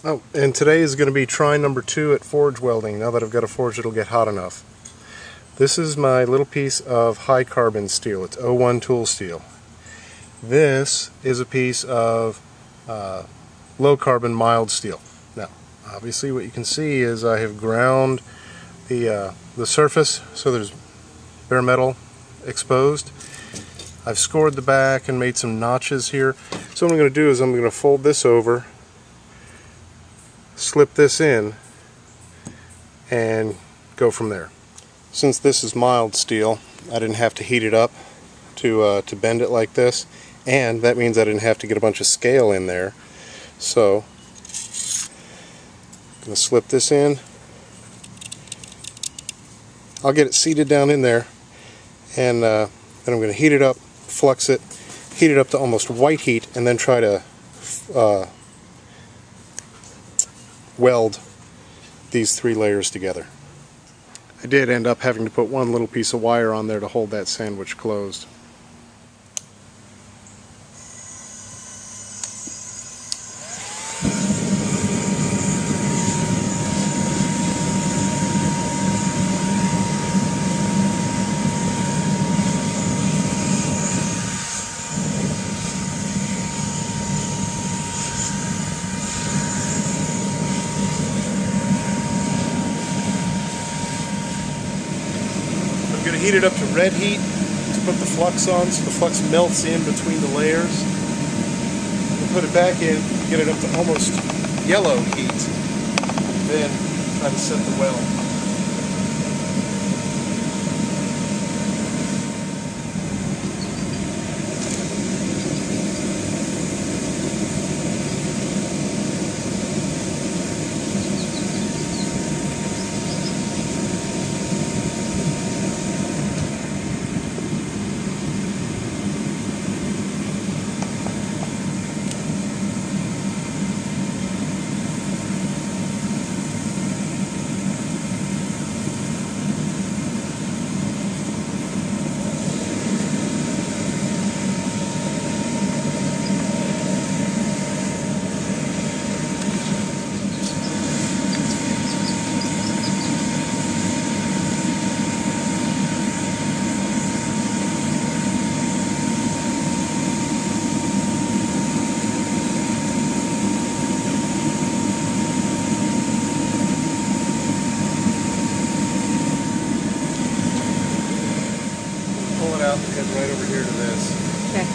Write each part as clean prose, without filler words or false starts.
Oh, and today is going to be try number 2 at forge welding. Now that I've got a forge that'll get hot enough. This is my little piece of high carbon steel. It's 01 tool steel. This is a piece of low carbon mild steel. Now, obviously what you can see is I have ground the surface so there's bare metal exposed. I've scored the back and made some notches here. So what I'm going to do is I'm going to fold this over, slip this in, and go from there. Since this is mild steel, I didn't have to heat it up to bend it like this, and that means I didn't have to get a bunch of scale in there. So I'm going to slip this in. I'll get it seated down in there, and then I'm going to heat it up, flux it, heat it up to almost white heat, and then try to weld these 3 layers together. I did end up having to put one little piece of wire on there to hold that sandwich closed. I'm going to heat it up to red heat to put the flux on so the flux melts in between the layers. And put it back in, get it up to almost yellow heat. Then try to set the weld. Out and head right over here to this. Okay.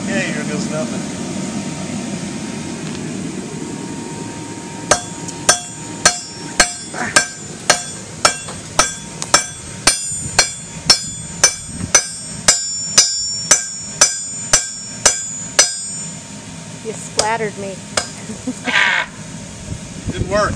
Okay, here goes nothing. You splattered me. Didn't work.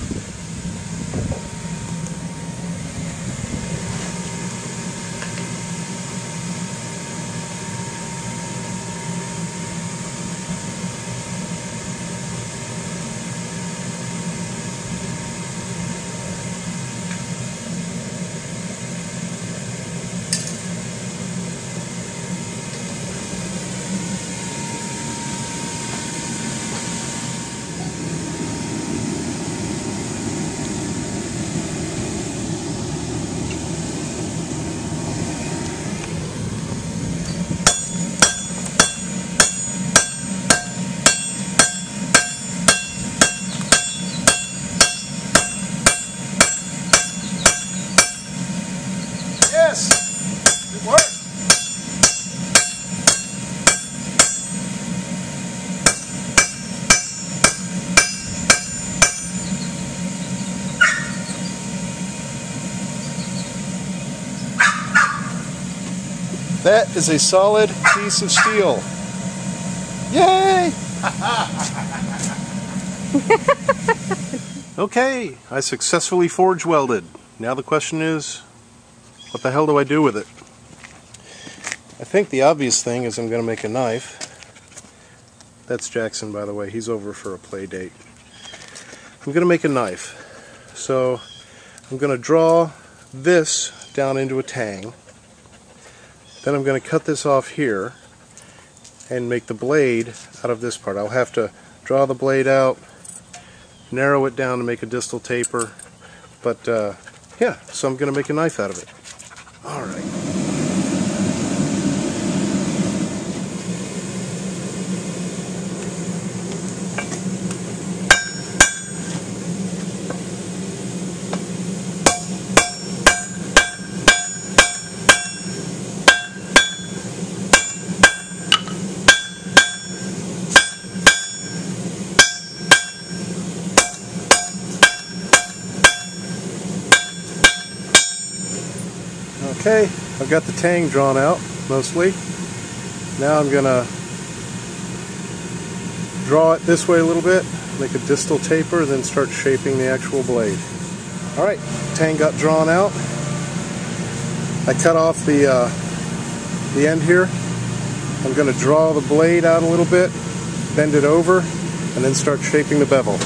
Yes! It worked! That is a solid piece of steel. Yay! Okay, I successfully forge welded. Now the question is, what the hell do I do with it? I think the obvious thing is I'm going to make a knife. That's Jackson, by the way. He's over for a play date. I'm going to make a knife. So I'm going to draw this down into a tang. Then I'm going to cut this off here and make the blade out of this part. I'll have to draw the blade out, narrow it down to make a distal taper, but yeah, so I'm going to make a knife out of it. Alright. Okay, I've got the tang drawn out, mostly. Now I'm going to draw it this way a little bit, make a distal taper, then start shaping the actual blade. Alright, tang got drawn out. I cut off the end here. I'm going to draw the blade out a little bit, bend it over, and then start shaping the bevel.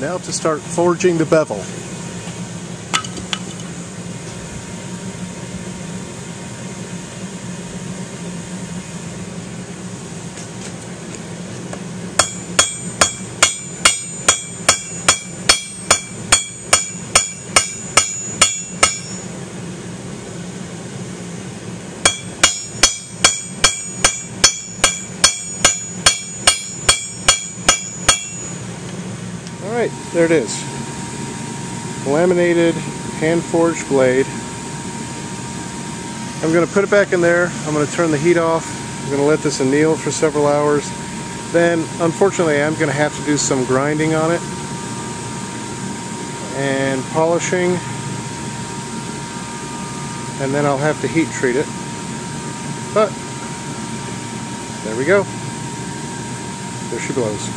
Now to start forging the bevel. Alright, there it is. Laminated, hand-forged blade. I'm going to put it back in there. I'm going to turn the heat off. I'm going to let this anneal for several hours. Then, unfortunately, I'm going to have to do some grinding on it and polishing, and then I'll have to heat treat it. But there we go. There she blows.